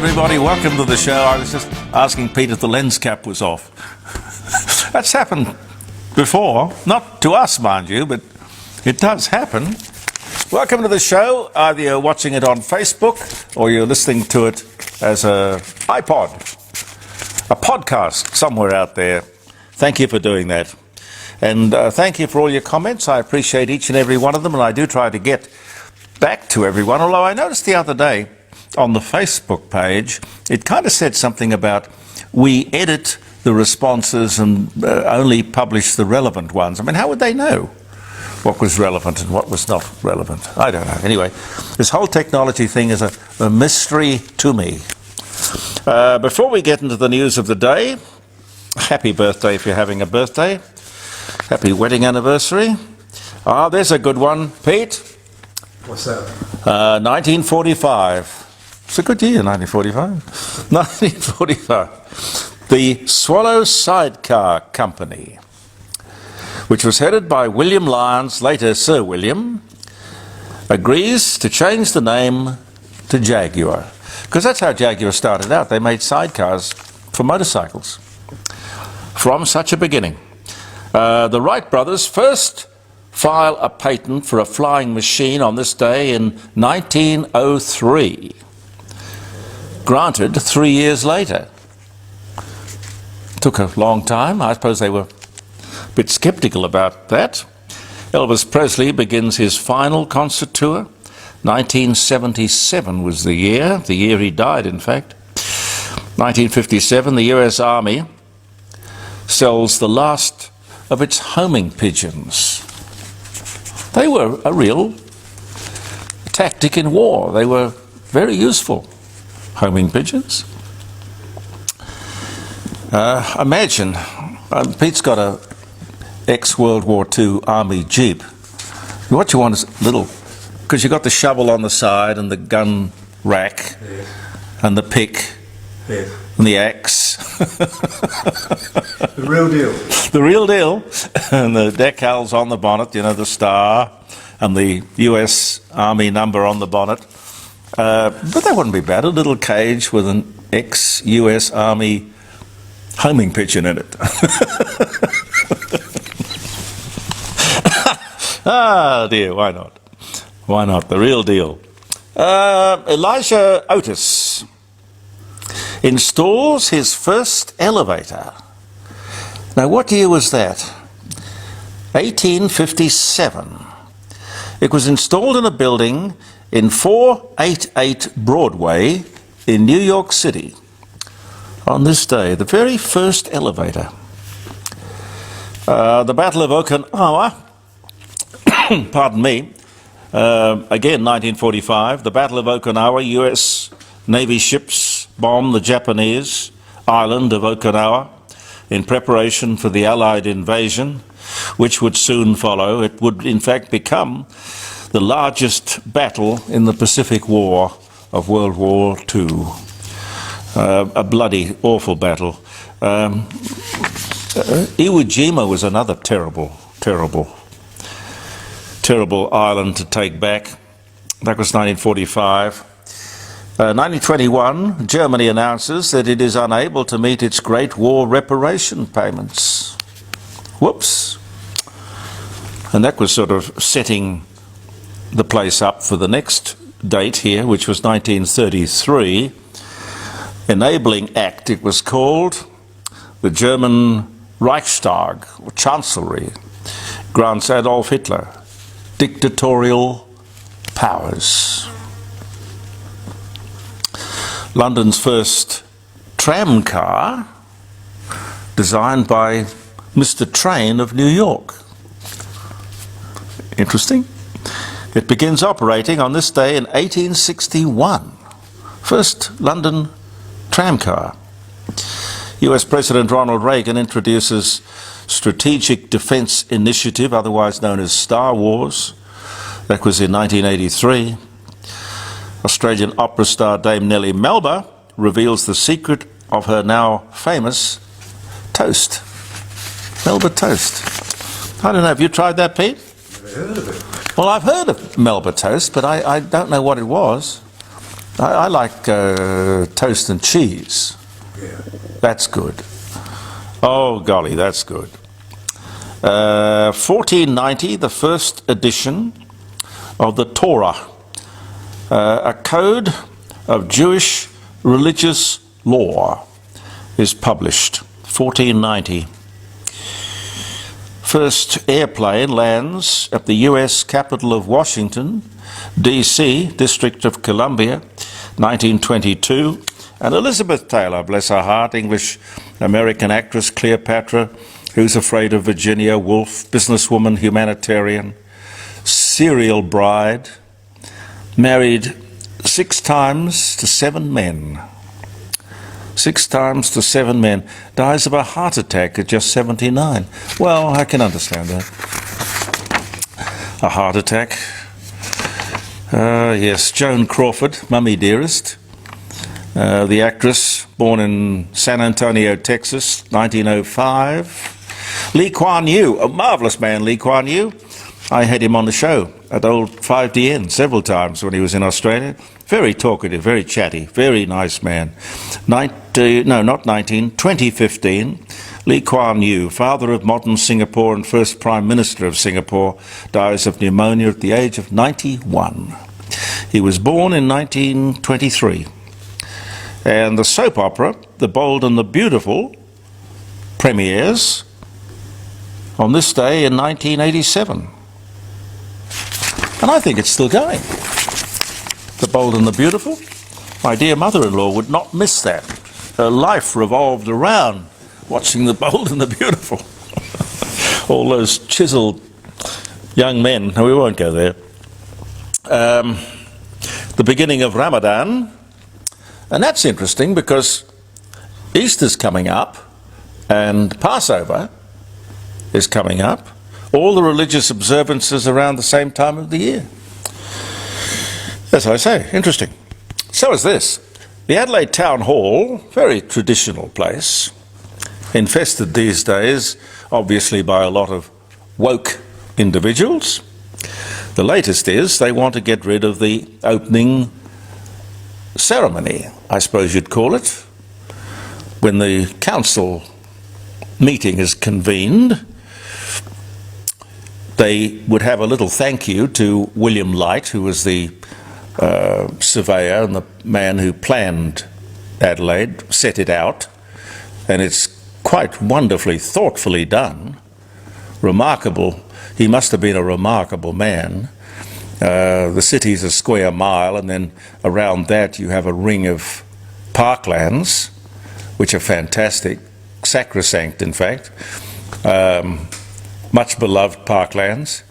everybody, welcome to the show. I was just asking Pete if the lens cap was off. That's happened before, not to us, mind you, but it does happen. Welcome to the show. Either you're watching it on Facebook or you're listening to it as a iPod, a podcast somewhere out there. Thank you for doing that. And thank you for all your comments. I appreciate each and every one of them, and I do try to get back to everyone, although I noticed the other day on the Facebook page, it kind of said something about we edit the responses and only publish the relevant ones. I mean, how would they know what was relevant and what was not relevant? I don't know. Anyway, this whole technology thing is a mystery to me. Before we get into the news of the day, happy birthday if you're having a birthday. Happy wedding anniversary. Ah, there's a good one. Pete? What's that? 1945. It's a good year, 1945. 1945. The Swallow Sidecar Company, which was headed by William Lyons, later Sir William, agrees to change the name to Jaguar. Because that's how Jaguar started out. They made sidecars for motorcycles. From such a beginning. The Wright brothers first file a patent for a flying machine on this day in 1903. Granted 3 years later. Took a long time. I suppose they were a bit sceptical about that. Elvis Presley begins his final concert tour. 1977 was the year he died, in fact. 1957, the US Army sells the last of its homing pigeons. They were a real tactic in war. They were very useful, homing pigeons. Imagine, Pete's got a ex-World War II Army Jeep. What you want is little, because you've got the shovel on the side and the gun rack, yes, and the pick, yes, and the axe. The real deal. The real deal. And the decals on the bonnet, you know, the star and the US Army number on the bonnet. But that wouldn't be bad. A little cage with an ex-US Army homing pigeon in it. Ah, dear, why not? Why not? The real deal. Elijah Otis installs his first elevator. Now, what year was that? 1857. It was installed in a building in 488 Broadway in New York City. On this day, the very first elevator. The Battle of Okinawa, pardon me, again 1945, the Battle of Okinawa, US Navy ships bombed the Japanese island of Okinawa in preparation for the Allied invasion, which would soon follow. It would in fact become the largest battle in the Pacific War of World War II. A bloody, awful battle. Iwo Jima was another terrible island to take back. That was 1945. 1921, Germany announces that it is unable to meet its Great War reparation payments. Whoops. And that was sort of setting the place up for the next date here, which was 1933. Enabling Act, it was called. The German Reichstag, or Chancellery, grants Adolf Hitler dictatorial powers. London's first tram car, designed by Mr. Train of New York. Interesting. It begins operating on this day in 1861. First London tramcar. US President Ronald Reagan introduces Strategic Defence Initiative, otherwise known as Star Wars. That was in 1983. Australian opera star Dame Nellie Melba reveals the secret of her now famous toast. Melba toast. I don't know, have you tried that, Pete? Never heard of it. Well, I've heard of Melba toast, but I don't know what it was. I like toast and cheese. Yeah. That's good. Oh, golly, that's good. 1490, the first edition of the Torah, a code of Jewish religious law, is published. 1490. First airplane lands at the US capital of Washington, D.C., District of Columbia, 1922. And Elizabeth Taylor, bless her heart, English-American actress Cleopatra, Who's Afraid of Virginia Woolf, businesswoman, humanitarian, serial bride, married 6 times to 7 men. 6 times to 7 men, dies of a heart attack at just 79. Well, I can understand that. A heart attack. Yes, Joan Crawford, Mummy Dearest, the actress, born in San Antonio, Texas, 1905. Lee Kuan Yew, a marvellous man, Lee Kuan Yew. I had him on the show at old 5DN several times when he was in Australia. Very talkative, very chatty, very nice man. 2015, Lee Kuan Yew, father of modern Singapore and first Prime Minister of Singapore, dies of pneumonia at the age of 91. He was born in 1923. And the soap opera, The Bold and the Beautiful, premieres on this day in 1987. And I think it's still going. The Bold and the Beautiful. My dear mother-in-law would not miss that. Her life revolved around watching The Bold and the Beautiful. All those chiseled young men. No, we won't go there. The beginning of Ramadan. And that's interesting because Easter's coming up and Passover is coming up. All the religious observances around the same time of the year. As I say, interesting. So is this. The Adelaide Town Hall, very traditional place, infested these days, obviously, by a lot of woke individuals. The latest is they want to get rid of the opening ceremony, I suppose you'd call it, when the council meeting is convened. They would have a little thank you to William Light, who was the surveyor and the man who planned Adelaide, set it out, and it's quite wonderfully, thoughtfully done. Remarkable. He must have been a remarkable man. The city's a square mile, and then around that you have a ring of parklands, which are fantastic, sacrosanct in fact, much beloved parklands.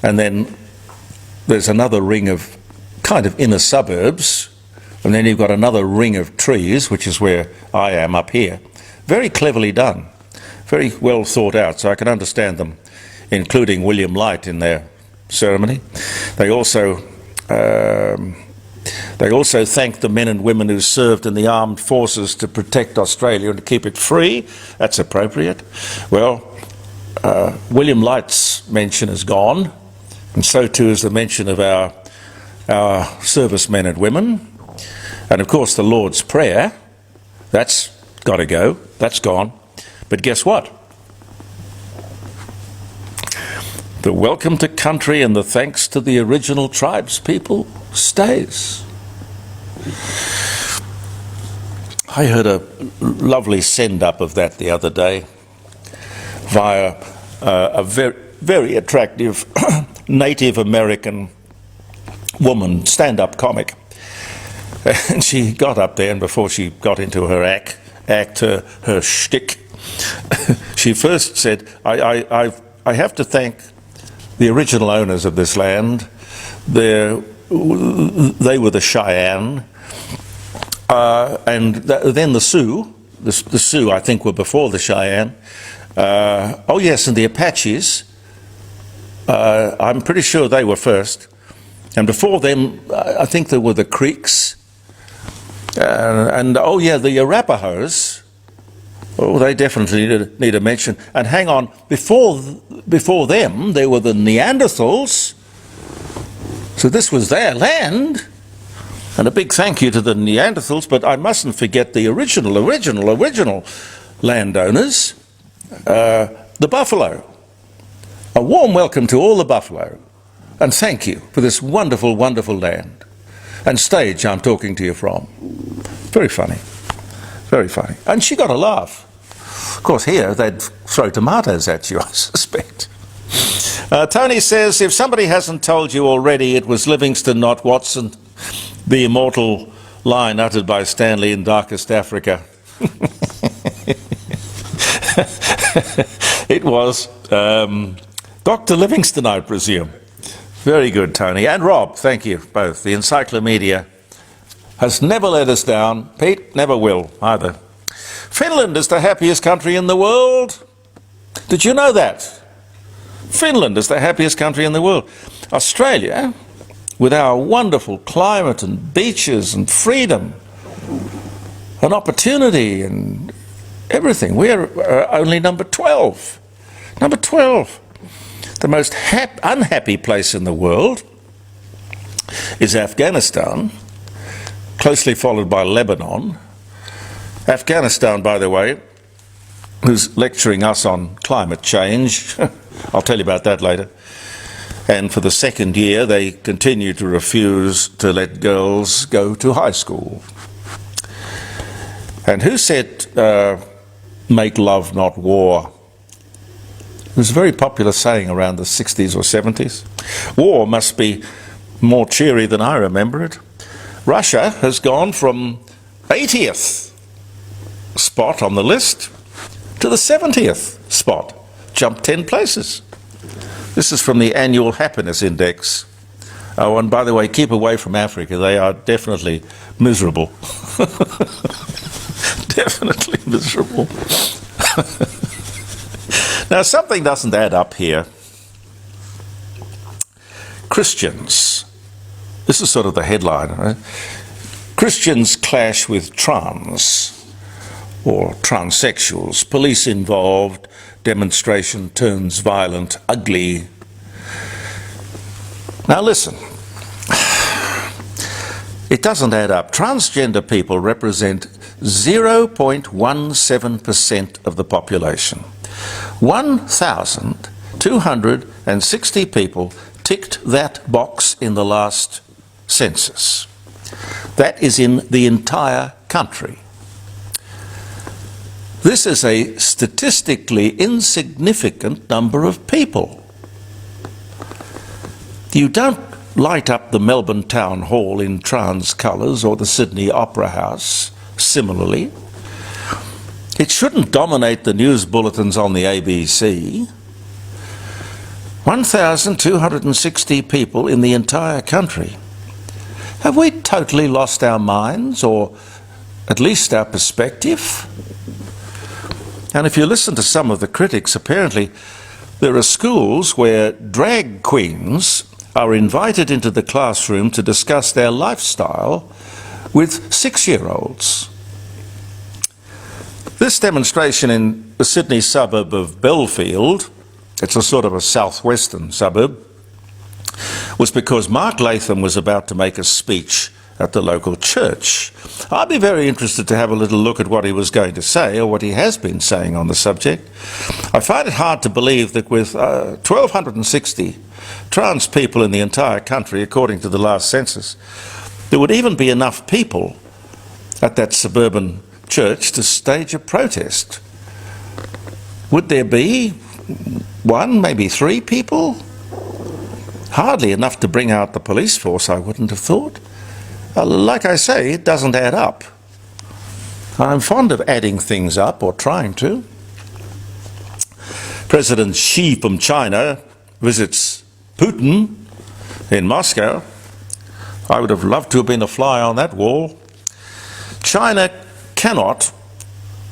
And then there's another ring of kind of inner suburbs, and then you've got another ring of trees, which is where I am up here. Very cleverly done, very well thought out, so I can understand them including William Light in their ceremony. They also thanked the men and women who served in the armed forces to protect Australia and to keep it free. That's appropriate. Well, William Light's mention is gone, and so too is the mention of our servicemen and women. And of course the Lord's Prayer, that's got to go, that's gone. But guess what? The welcome to country and the thanks to the original tribes people stays. I heard a lovely send-up of that the other day via a very, very attractive Native American woman, stand-up comic. And she got up there, and before she got into her her shtick, she first said, I have to thank the original owners of this land. They were the Cheyenne, and then the Sioux. The Sioux, I think, were before the Cheyenne. Oh yes, and the Apaches. I'm pretty sure they were first. And before them, I think there were the Creeks. And oh yeah, the Arapahoes. Oh, they definitely need a mention. And hang on, before them, there were the Neanderthals. So this was their land. And a big thank you to the Neanderthals, but I mustn't forget the original landowners, the buffalo. A warm welcome to all the buffalo, and thank you for this wonderful, wonderful land and stage I'm talking to you from. Very funny, very funny. And she got a laugh. Of course, here they'd throw tomatoes at you, I suspect. Tony says, if somebody hasn't told you already, it was Livingstone, not Watson, the immortal line uttered by Stanley in Darkest Africa. It was Dr. Livingstone, I presume. Very good, Tony. And Rob, thank you both. The Encyclomedia has never let us down. Pete, never will either. Finland is the happiest country in the world. Did you know that? Finland is the happiest country in the world. Australia, with our wonderful climate and beaches and freedom and opportunity and everything, we're only number 12. Number 12. The most unhappy place in the world is Afghanistan, closely followed by Lebanon. Afghanistan, by the way, who's lecturing us on climate change. I'll tell you about that later. And for the second year, they continue to refuse to let girls go to high school. And who said, make love, not war? It was a very popular saying around the 60s or 70s. War must be more cheery than I remember it. Russia has gone from 80th spot on the list to the 70th spot, jumped 10 places. This is from the annual happiness index. Oh, and by the way, keep away from Africa. They are definitely miserable. Definitely miserable. Now, something doesn't add up here. Christians. This is sort of the headline, right? Christians clash with trans or transsexuals. Police involved. Demonstration turns violent, ugly. Now listen. It doesn't add up. Transgender people represent 0.17% of the population. 1,260 people ticked that box in the last census. That is in the entire country. This is a statistically insignificant number of people. You don't light up the Melbourne Town Hall in trans colours or the Sydney Opera House similarly. It shouldn't dominate the news bulletins on the ABC. 1,260 people in the entire country. Have we totally lost our minds, or at least our perspective? And if you listen to some of the critics, apparently there are schools where drag queens are invited into the classroom to discuss their lifestyle with 6-year-olds. This demonstration in the Sydney suburb of Belfield, it's a sort of a southwestern suburb, was because Mark Latham was about to make a speech at the local church. I'd be very interested to have a little look at what he was going to say, or what he has been saying on the subject. I find it hard to believe that with 1,260 trans people in the entire country, according to the last census, there would even be enough people at that suburban church to stage a protest. Would there be 1, maybe 3 people? Hardly enough to bring out the police force, I wouldn't have thought. Like I say, it doesn't add up. I'm fond of adding things up, or trying to. President Xi from China visits Putin in Moscow. I would have loved to have been a fly on that wall. China cannot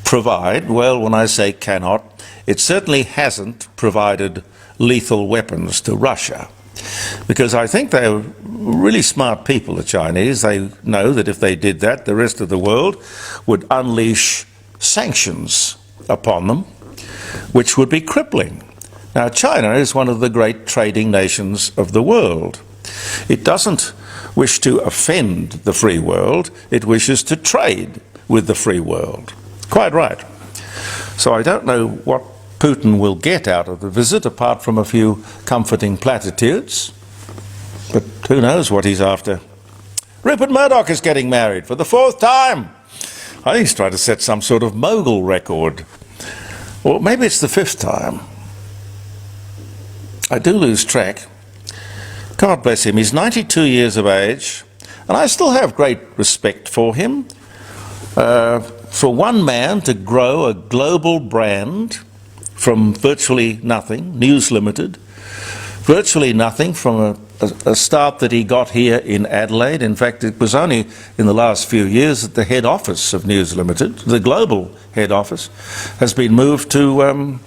provide, well, when I say cannot, it certainly hasn't provided lethal weapons to Russia. Because I think they're really smart people, the Chinese. They know that if they did that, the rest of the world would unleash sanctions upon them, which would be crippling. Now, China is one of the great trading nations of the world. It doesn't wish to offend the free world, it wishes to trade with the free world. Quite right. So I don't know what Putin will get out of the visit, apart from a few comforting platitudes. But who knows what he's after. Rupert Murdoch is getting married for the 4th time. I think he's trying to set some sort of mogul record. Or maybe it's the 5th time. I do lose track. God bless him. He's 92 years of age, and I still have great respect for him. For one man to grow a global brand from virtually nothing, News Limited, virtually nothing from a start that he got here in Adelaide. In fact, it was only in the last few years that the head office of News Limited, the global head office, has been moved to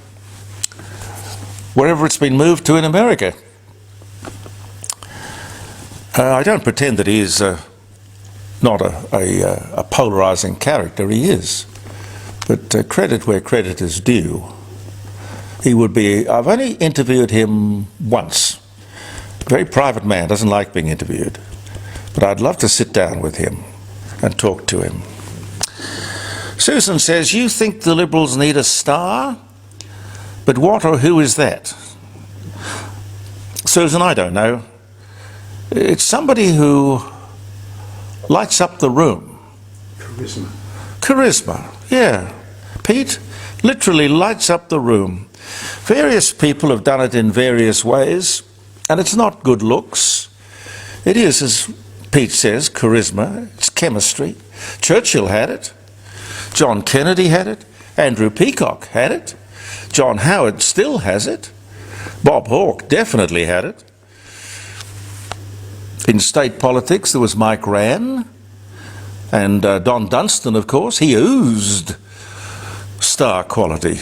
wherever it's been moved to in America. I don't pretend that he is not a polarising character. He is. But credit where credit is due. He would be... I've only interviewed him once. A very private man, doesn't like being interviewed. But I'd love to sit down with him and talk to him. Susan says, you think the Liberals need a star? But what or who is that? Susan, I don't know. It's somebody who lights up the room. Charisma. Charisma, yeah. Pete literally lights up the room. Various people have done it in various ways, and it's not good looks. It is, as Pete says, charisma. It's chemistry. Churchill had it. John Kennedy had it. Andrew Peacock had it. John Howard still has it. Bob Hawke definitely had it. In state politics, there was Mike Rann and Don Dunstan, of course. He oozed star quality.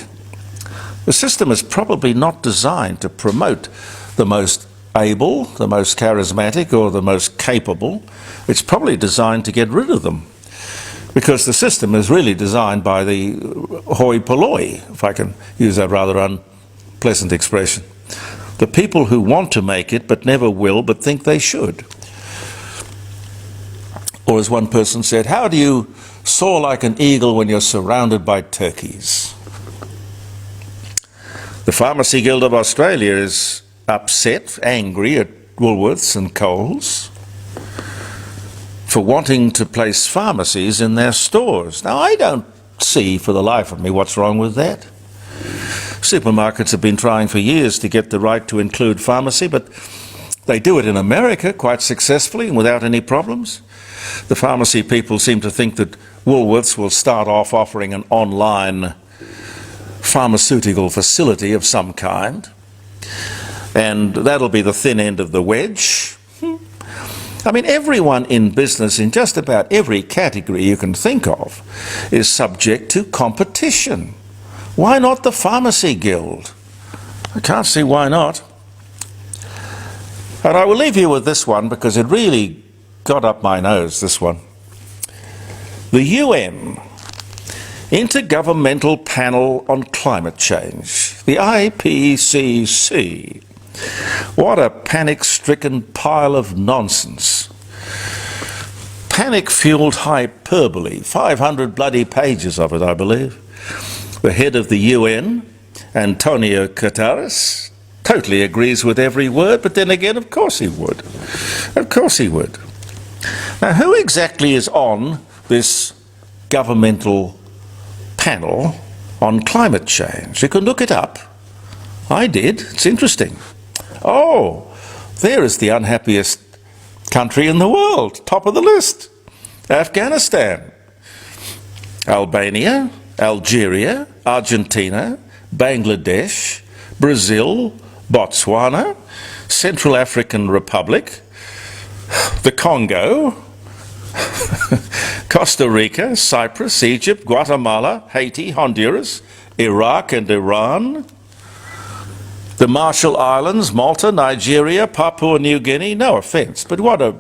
The system is probably not designed to promote the most able, the most charismatic, or the most capable. It's probably designed to get rid of them, because the system is really designed by the hoi polloi, if I can use that rather unpleasant expression. The people who want to make it but never will, but think they should. Or as one person said, how do you soar like an eagle when you're surrounded by turkeys? The Pharmacy Guild of Australia is upset, angry at Woolworths and Coles for wanting to place pharmacies in their stores. Now, I don't see for the life of me what's wrong with that. Supermarkets have been trying for years to get the right to include pharmacy, but they do it in America quite successfully and without any problems. The pharmacy people seem to think that Woolworths will start off offering an online pharmaceutical facility of some kind, and that'll be the thin end of the wedge. I mean, everyone in business, in just about every category you can think of, is subject to competition. Why not the Pharmacy Guild? I can't see why not. And I will leave you with this one, because it really got up my nose, this one. The UN, Intergovernmental Panel on Climate Change, the IPCC. What a panic-stricken pile of nonsense. Panic-fueled hyperbole, 500 bloody pages of it, I believe. The head of the UN, Antonio Guterres, totally agrees with every word, but then again, of course he would. Of course he would. Now, who exactly is on this governmental panel on climate change? You can look it up. I did. It's interesting. Oh, there is the unhappiest country in the world, top of the list. Afghanistan, Albania, Algeria, Argentina, Bangladesh, Brazil, Botswana, Central African Republic, the Congo, Costa Rica, Cyprus, Egypt, Guatemala, Haiti, Honduras, Iraq and Iran, the Marshall Islands, Malta, Nigeria, Papua New Guinea. No offence, but what a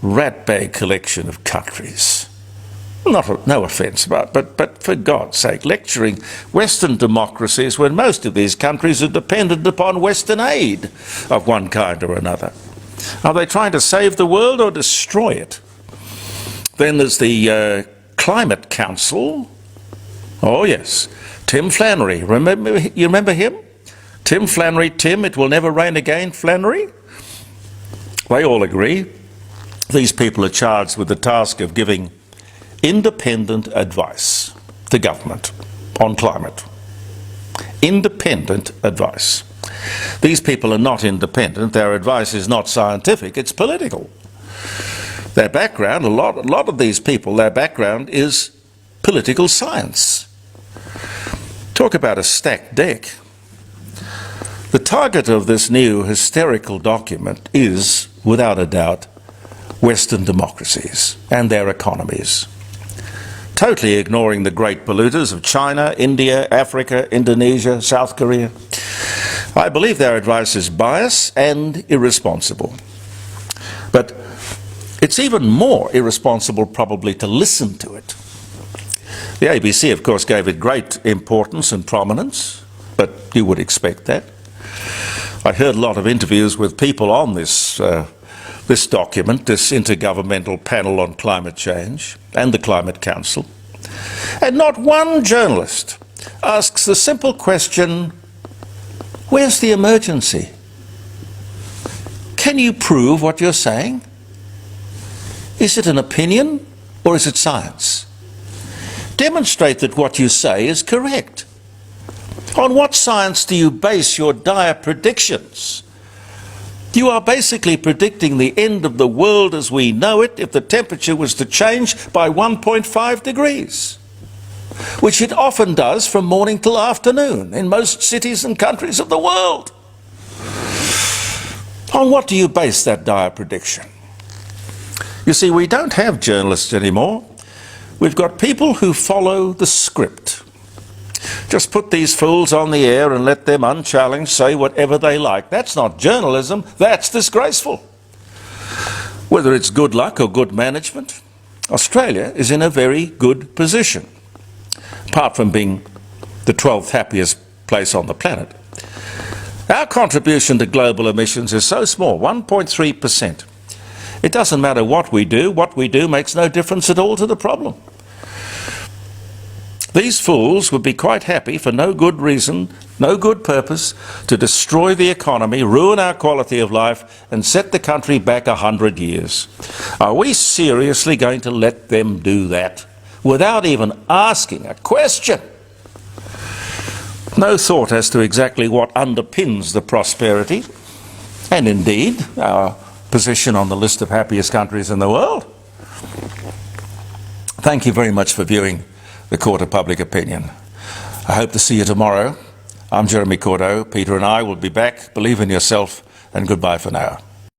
ratbag collection of countries. No offence, but for God's sake, lecturing Western democracies when most of these countries are dependent upon Western aid of one kind or another. Are they trying to save the world or destroy it? Then there's the Climate Council. Oh yes, Tim Flannery. You remember him? Tim Flannery, Tim, it will never rain again, Flannery. They all agree. These people are charged with the task of giving independent advice to government on climate. Independent advice. These people are not independent. Their advice is not scientific, it's political. Their background, a lot of these people, their background is political science. Talk about a stacked deck. The target of this new hysterical document is, without a doubt, Western democracies and their economies, totally ignoring the great polluters of China, India, Africa, Indonesia, South Korea. I believe their advice is biased and irresponsible. But it's even more irresponsible probably to listen to it. The ABC, of course, gave it great importance and prominence, but you would expect that. I heard a lot of interviews with people on this document, this Intergovernmental Panel on Climate Change and the Climate Council, and not one journalist asks the simple question, where's the emergency? Can you prove what you're saying? Is it an opinion or is it science? Demonstrate that what you say is correct. On what science do you base your dire predictions? You are basically predicting the end of the world as we know it if the temperature was to change by 1.5 degrees, which it often does from morning till afternoon in most cities and countries of the world. On what do you base that dire prediction? You see, we don't have journalists anymore. We've got people who follow the script. Just put these fools on the air and let them unchallenged say whatever they like. That's not journalism, that's disgraceful. Whether it's good luck or good management, Australia is in a very good position, apart from being the 12th happiest place on the planet. Our contribution to global emissions is so small, 1.3%. It doesn't matter what we do makes no difference at all to the problem. These fools would be quite happy for no good reason, no good purpose, to destroy the economy, ruin our quality of life, and set the country back 100 years. Are we seriously going to let them do that without even asking a question? No thought as to exactly what underpins the prosperity, and indeed our position on the list of happiest countries in the world. Thank you very much for viewing the Court of Public Opinion. I hope to see you tomorrow. I'm Jeremy Cordeaux. Peter and I will be back. Believe in yourself, and goodbye for now.